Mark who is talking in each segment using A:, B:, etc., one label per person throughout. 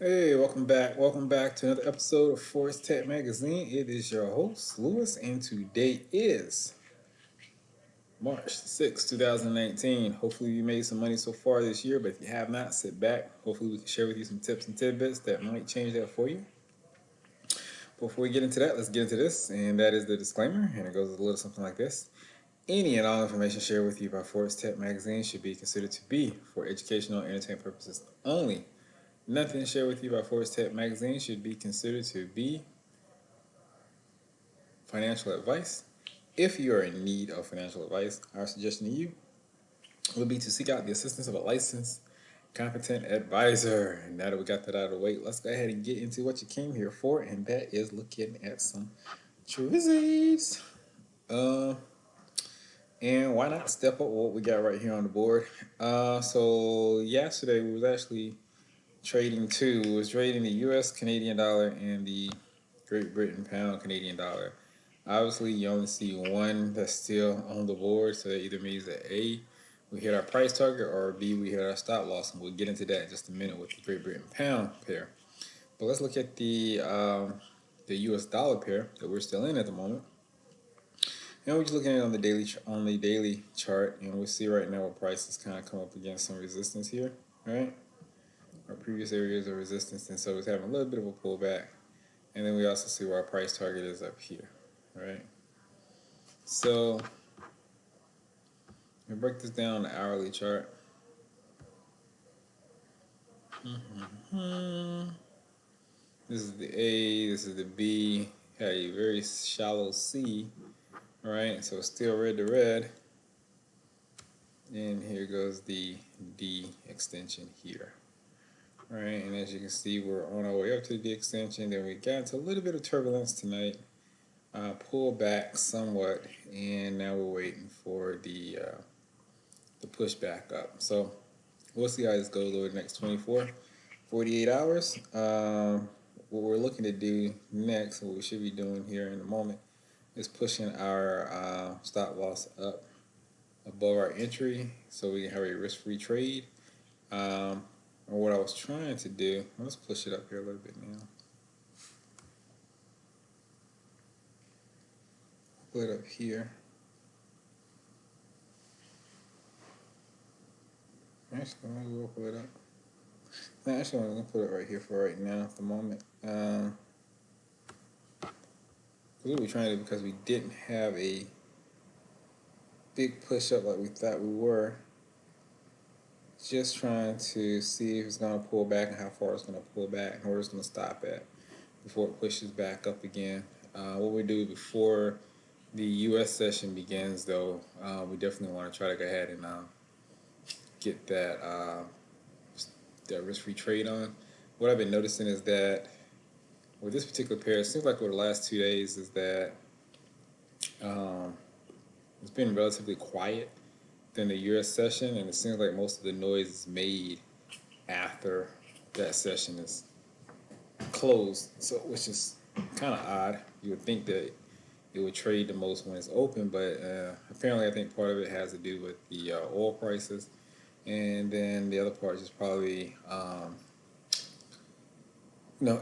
A: Hey, welcome back. Welcome back to another episode of Forex Tech Magazine. It is your host, Lewis, and today is March 6th, 2019. Hopefully, you made some money so far this year, but if you have not, sit back. Hopefully, we can share with you some tips and tidbits that might change that for you. Before we get into that, let's get into this, and that is the disclaimer, and it goes a little something like this. Any and all information shared with you by Forex Tech Magazine should be considered to be for educational and entertainment purposes only. Nothing shared with you by Forex Tech Magazine should be considered to be financial advice. If you are in need of financial advice, our suggestion to you would be to seek out the assistance of a licensed, competent advisor. And now that we got that out of the way, let's go ahead and get into what you came here for, and that is looking at some Treasuries. And why not step up what we got right here on the board? So yesterday we was actually trading two. We was trading the U.S. Canadian dollar and the Great Britain pound Canadian dollar. Obviously, you only see one that's still on the board, so that either means that A, we hit our price target, or B, we hit our stop loss, and we'll get into that in just a minute with the Great Britain pound pair. But let's look at the U.S. dollar pair that we're still in at the moment. And we're just looking at it on the daily chart, and we see right now where prices kind of come up against some resistance here, right? Our previous areas of resistance, and so it's having a little bit of a pullback. And then we also see where our price target is up here, right? So we break this down on the hourly chart. This is the A, this is the B, had a very shallow C, right? So it's still red to red. And here goes the D extension here. Right, and as you can see, we're on our way up to the D extension. Then we got into a little bit of turbulence tonight, pull back somewhat, and now we're waiting for the push back up. So we'll see how this goes over the next 24, 48 hours. What we're looking to do next, what we should be doing here in a moment, is pushing our stop loss up above our entry so we can have a risk-free trade. Or what I was trying to do, let's push it up here a little bit now. Pull it up here. Actually, maybe we'll pull it up. No, actually, I'm going to put it right here for right now at the moment. What we're trying to do, because we didn't have a big push up like we thought we were, just trying to see if it's going to pull back and how far it's going to pull back and where it's going to stop at before it pushes back up again. What we do before the U.S. session begins, though, we definitely want to try to go ahead and get that risk-free trade on. What I've been noticing is that with this particular pair, it seems like over the last 2 days is that it's been relatively quiet than the U.S. session, and it seems like most of the noise is made after that session is closed, so which is kind of odd. You would think that it would trade the most when it's open, but apparently I think part of it has to do with the oil prices, and then the other part is probably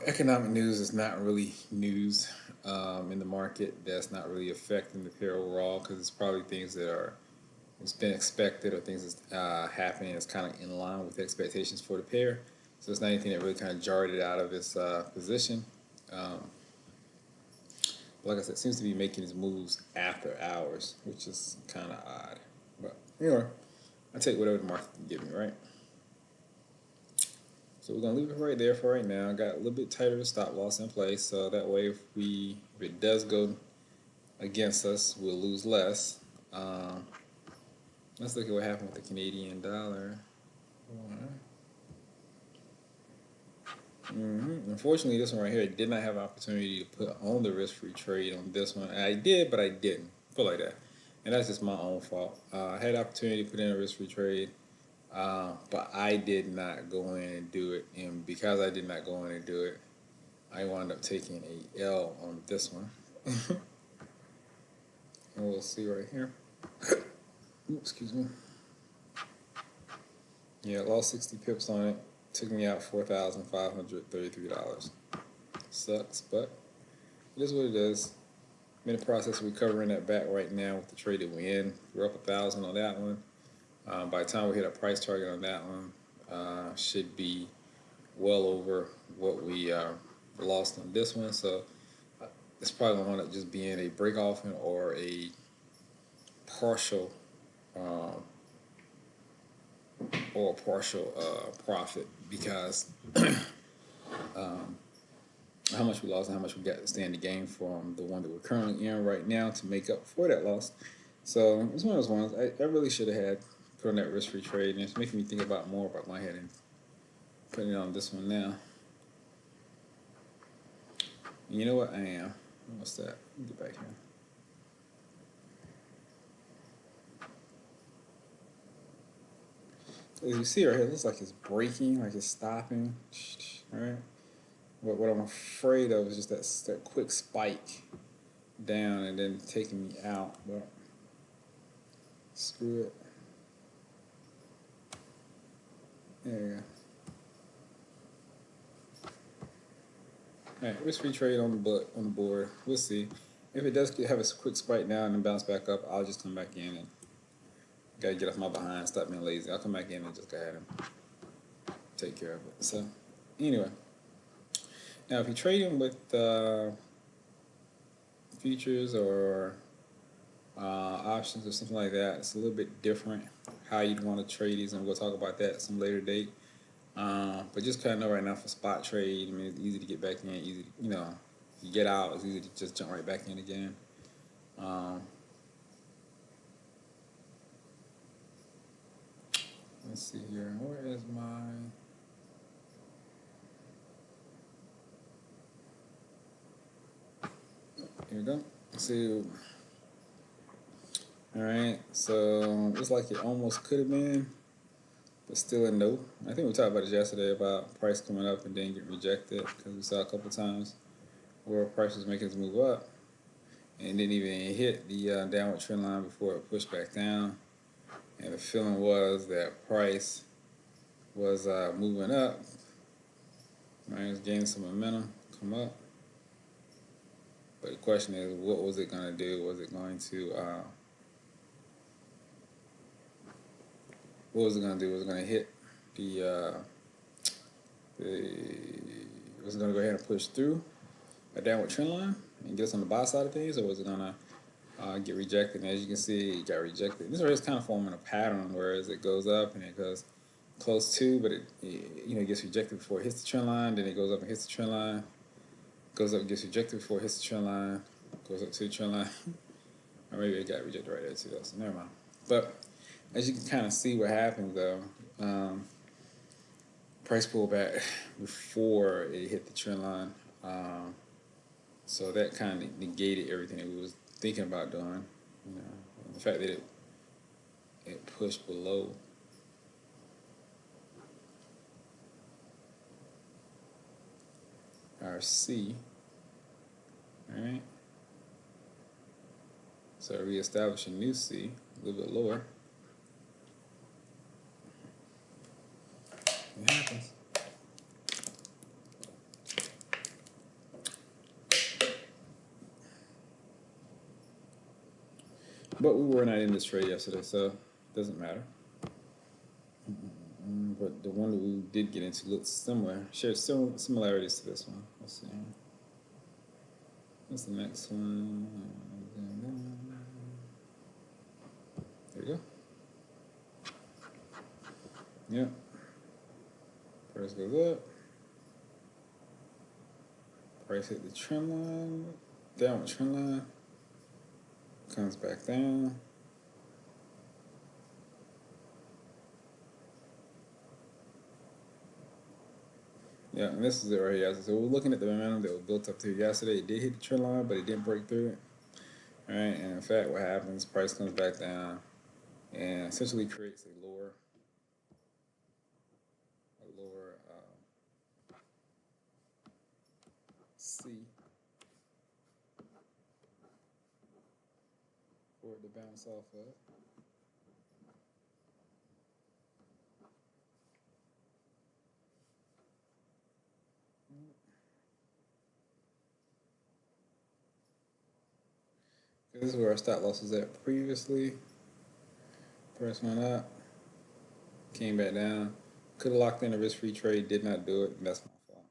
A: economic news is not really news in the market. That's not really affecting the pair overall because it's probably things that are it's been expected or things that's happening that's kind of in line with expectations for the pair. So it's not anything that really kind of jarred it out of its position. Like I said, it seems to be making its moves after hours, which is kind of odd. But anyway, I take whatever the market can give me, right? So we're gonna leave it right there for right now. Got a little bit tighter of stop loss in place, so that way if it does go against us, we'll lose less. Let's look at what happened with the Canadian dollar. Unfortunately, this one right here, I did not have an opportunity to put on the risk-free trade on this one. I did, but I didn't. Feel like that, and that's just my own fault. I had the opportunity to put in a risk-free trade, but I did not go in and do it. And because I did not go in and do it, I wound up taking a L on this one. And we'll see right here. Oops, excuse me. Yeah, lost 60 pips on it. Took me out $4,533. Sucks, but it is what it is. I'm in the process of recovering that back right now with the trade that we're in. We're up 1,000 on that one. By the time we hit a price target on that one, should be well over what we lost on this one. So it's probably going to just being a break off or a partial profit because how much we lost and how much we got to stay in the game from the one that we're currently in right now to make up for that loss. So it's one of those ones I really should have had put on that risk-free trade, and it's making me think about more about going ahead and putting it on this one now. And you know what? I am. What's that? Let me get back here. As you see right here, it looks like it's breaking, like it's stopping. All right. But what I'm afraid of is just that quick spike down and then taking me out. But screw it. There you go. All right, risk-free trade on the board. We'll see. If it does have a quick spike down and then bounce back up, I'll just come back in and gotta get off my behind, stop being lazy. I'll come back in and just go ahead and take care of it. So anyway, now if you're trading with futures or options or something like that, it's a little bit different how you'd want to trade these, and we'll talk about that some later date. But just kind of know right now for spot trade, I mean, it's easy to get back in, easy, you get out, it's easy to just jump right back in again. Let's see here, where is my... Here we go. So, all right, so looks like it almost could have been, but still a no. I think we talked about it yesterday about price coming up and then get rejected because we saw a couple times where price was making its move up and didn't even hit the downward trend line before it pushed back down. And the feeling was that price was moving up, right? It was gaining some momentum, come up. But the question is, what was it going to do? Was it going to what was it going to do? Was it going to hit was it going to go ahead and push through a downward trend line and get us on the buy side of things, or was it going to get rejected? And as you can see, it got rejected. This is kind of forming a pattern, whereas it goes up and it goes close to, but it gets rejected before it hits the trend line. Then it goes up and hits the trend line. Goes up and gets rejected before it hits the trend line. Goes up to the trend line. Or maybe it got rejected right there too. So never mind. But as you can kind of see what happens though, price pullback before it hit the trend line. So that kind of negated everything that we was thinking about doing. The fact that it pushed below. Our C. All right. So reestablish a new C, a little bit lower. It happens. But we were not in this trade yesterday, so it doesn't matter. But the one that we did get into looks similar, shares similarities to this one. Let's see. What's the next one? There you go. Yep. Price goes up. Price hit the trend line, downward trend line, comes back down. Yeah, and this is it right here. So we're looking at the momentum that was built up to yesterday. It did hit the trend line, but it didn't break through it. All right, and in fact, what happens? Price comes back down and essentially creates a lower C for it to bounce off of. This is where our stop loss was at previously. Price went up, came back down. Could have locked in a risk-free trade, did not do it, and that's my fault.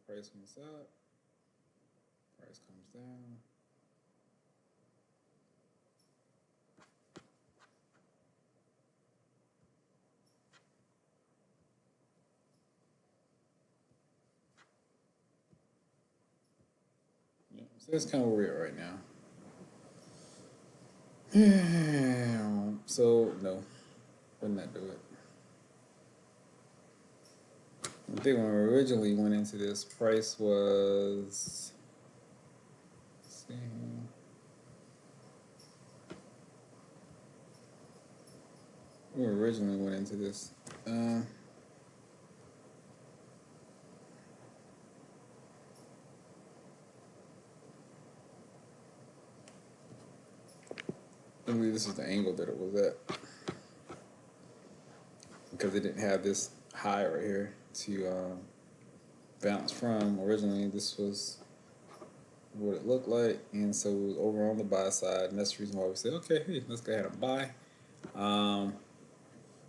A: Price comes up, price comes down. Yeah, so that's kind of where we're at right now. So no, would not do it. I think when we originally went into this, price was. Let's see. We originally went into this. I believe this is the angle that it was at because it didn't have this high right here to bounce from. Originally, this was what it looked like, and so it was over on the buy side, and that's the reason why we said, okay, hey, let's go ahead and buy.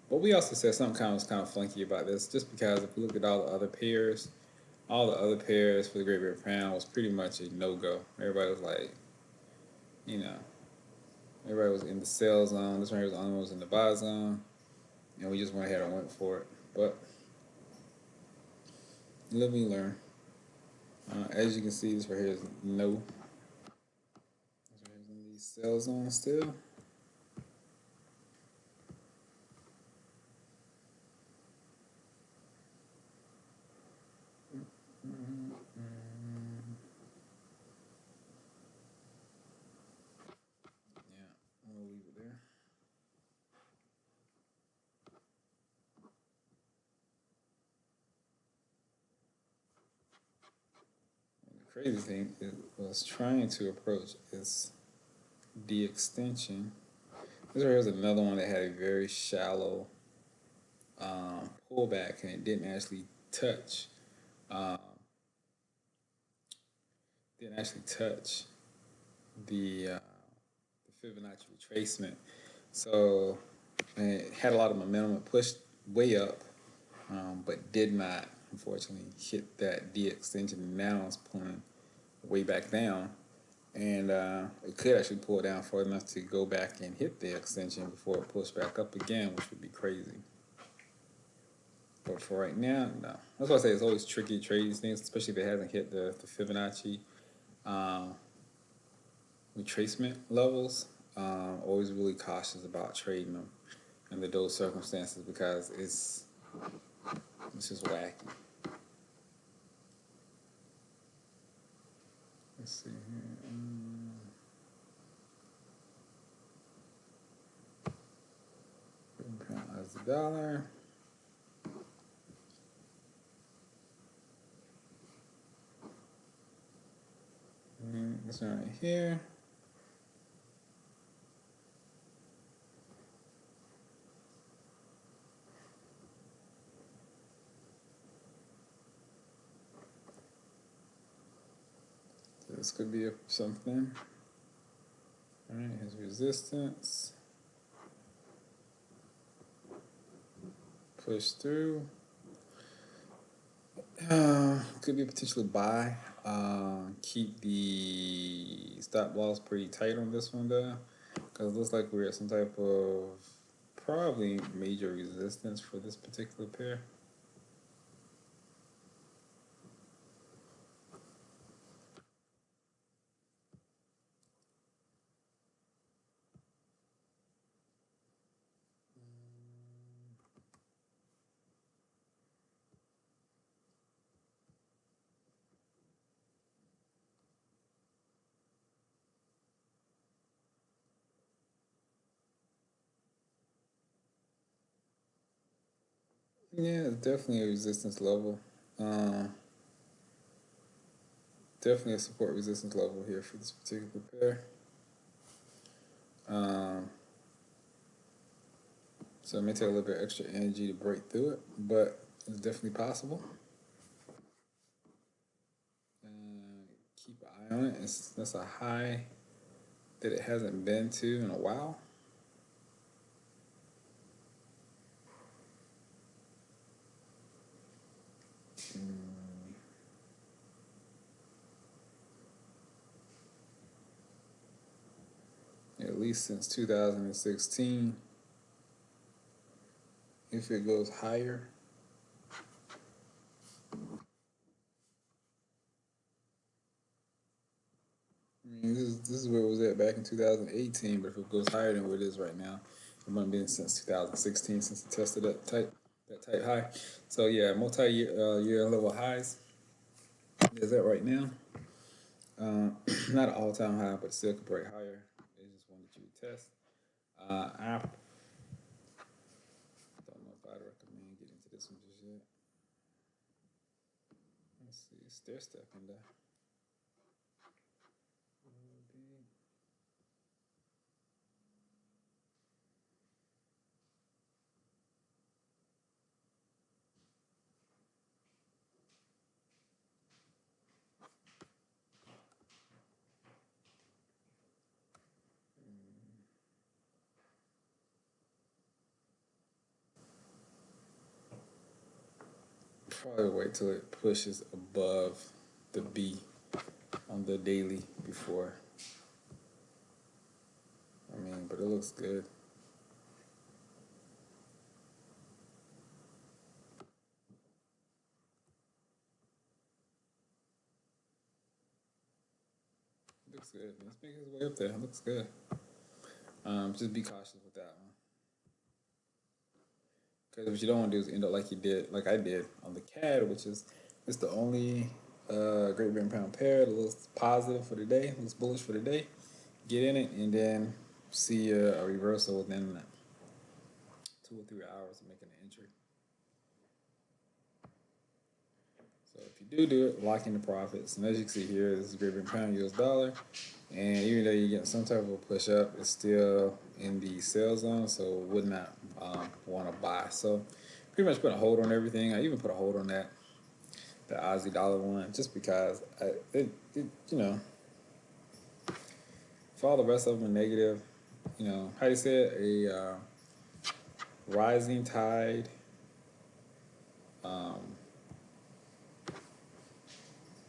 A: But we also said something was kind of funky about this, just because if we look at all the other pairs, all the other pairs for the Great Britain Pound was pretty much a no-go. Everybody was like, you know, everybody was in the sell zone. This one was the only one was in the buy zone, and we just went ahead and went for it. But live and learn. As you can see, this right here is no. This right here is in the sell zone still. Yeah, I'm gonna leave it there. And the crazy thing is, was trying to approach is the extension. This right here is another one that had a very shallow pullback, and it didn't actually touch. Um, didn't actually touch the Fibonacci retracement. So it had a lot of momentum. It pushed way up, but did not, unfortunately, hit that D extension. Now it's pulling way back down, and it could actually pull down far enough to go back and hit the extension before it pushed back up again, which would be crazy. But for right now, no. That's why I say it's always tricky to trade these things, especially if it hasn't hit the Fibonacci retracement levels. Always really cautious about trading them under those circumstances because it's just wacky. Let's see here. Pound as the dollar. This one right here. This could be something. All right, here's resistance. Push through. Could be potentially buy. Keep the stop loss pretty tight on this one though, because it looks like we're at some type of probably major resistance for this particular pair. Yeah, it's definitely a resistance level. Definitely a support resistance level here for this particular pair. So it may take a little bit extra energy to break through it, but it's definitely possible. Keep an on it. That's a high that it hasn't been to in a while. At least since 2016. If it goes higher, I mean, this is where it was at back in 2018. But if it goes higher than where it is right now, it might have been since 2016 since it tested that type high. So yeah, multi-year year level highs is that right now. Not an all-time high, but still could break higher. It's just one that you would test. I don't know if I'd recommend getting into this one just yet. Let's see, stair stepping there. Probably wait till it pushes above the B on the daily before. I mean, but it looks good. It looks good. Let's make his way up there. It looks good. Just be cautious with that one. Because what you don't want to do is end up like you did, like I did on the CAD, which is it's the only Great Britain pound pair that looks positive for the day, looks bullish for the day. Get in it and then see a reversal within 2 or 3 hours of making an entry. So if you do it, lock in the profits. And as you can see here, this is Great Britain pound US dollar. And even though you get some type of a push up, it's still in the sell zone, so would not want to buy. So pretty much put a hold on everything. I even put a hold on the Aussie dollar one, just because you know, for all the rest of them are negative, you know, how you say it, a rising tide um,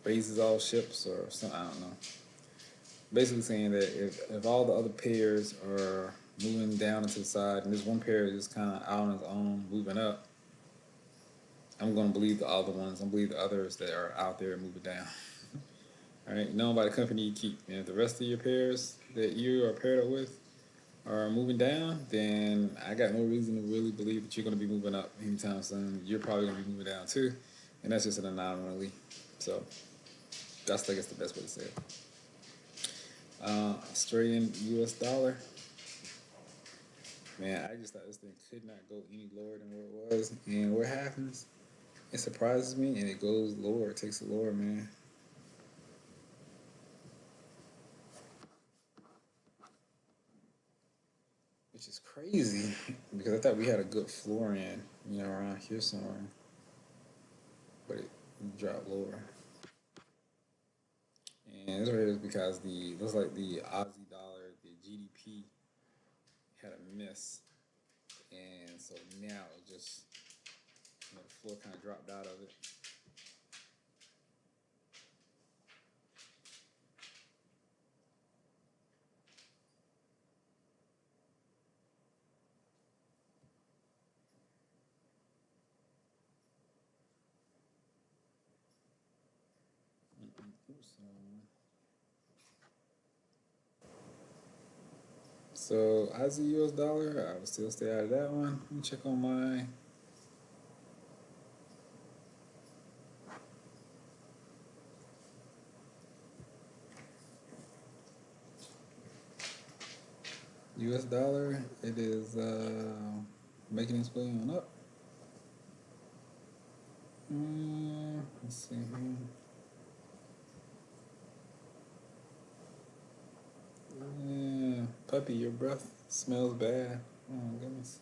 A: raises all ships or something, I don't know. Basically saying that if all the other pairs are moving down to the side and this one pair is just kind of out on its own, moving up, I'm going to believe the other ones. I'm going to believe the others that are out there moving down. All right, known by the company you keep. And if the rest of your pairs that you are paired up with are moving down, then I got no reason to really believe that you're going to be moving up anytime soon. You're probably going to be moving down too, and that's just an anomaly. So that's, I guess, the best way to say it. Australian US dollar. Man, I just thought this thing could not go any lower than where it was. And what happens? It surprises me and it goes lower. It takes it lower, man. Which is crazy because I thought we had a good floor in, you know, around here somewhere. But it dropped lower. And this right is because the looks like the Aussie dollar, the GDP had a miss. And so now it just, you know, the floor kind of dropped out of it. Oops. So Aussie US dollar, I would still stay out of that one. Let me check on my US dollar. It is making its way on up. Let's see here. Yeah, puppy, your breath smells bad. Oh my goodness.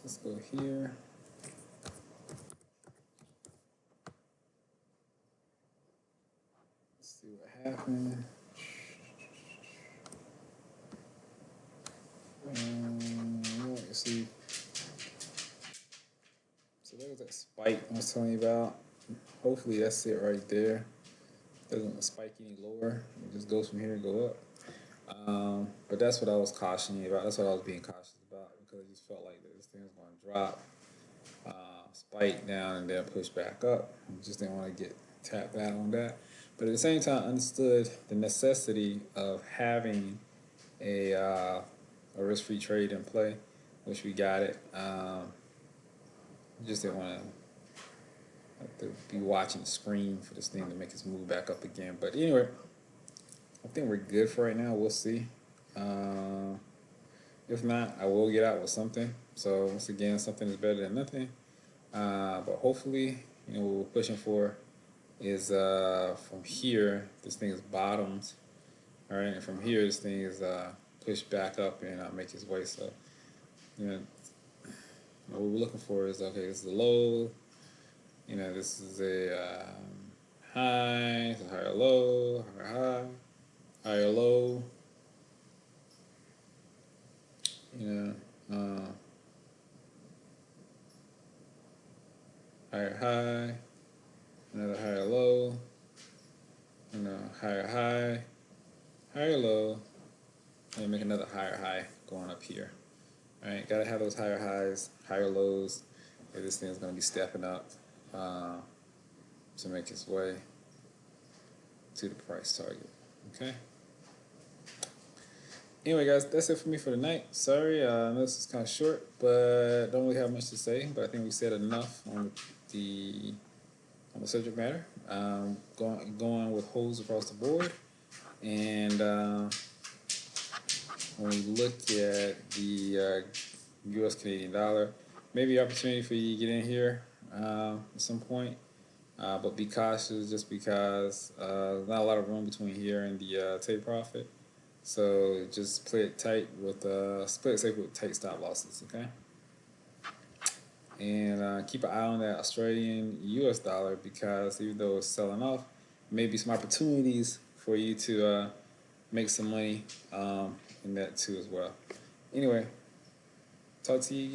A: let's go here. Let's see what happened. Let's see. So there was that spike I was telling you about. Hopefully that's it right there. Doesn't spike any lower. It just goes from here and go up. But that's what I was cautioning you about. That's what I was being cautious about because I just felt like this thing was going to drop, spike down, and then push back up. I just didn't want to get tapped out on that. But at the same time, I understood the necessity of having a risk-free trade in play, which we got it. Just didn't want to be watching the screen for this thing to make us move back up again. But anyway, I think we're good for right now. We'll see. If not, I will get out with something. So once again, something is better than nothing. But hopefully, what we're pushing for is from here, this thing is bottomed. All right, and from here, this thing is pushed back up and make its way. So, what we're looking for is, okay, this is a low. This is a high, it's a higher low, higher high, higher low. Higher high, another higher low, higher high, higher low, and make another higher high going up here. All right, gotta have those higher highs, higher lows. If this thing is gonna be stepping up to make its way to the price target. Okay. Anyway, guys, that's it for me for tonight. Sorry, I know this is kind of short, but don't really have much to say. But I think we said enough on the subject matter. Going with holds across the board, and when we look at the U.S. Canadian dollar, maybe opportunity for you to get in here at some point, but be cautious just because there's not a lot of room between here and the take profit. So just play it tight with play it safe with tight stop losses, okay? And keep an eye on that Australian US dollar because even though it's selling off, maybe some opportunities for you to make some money in that too as well. Anyway, talk to you.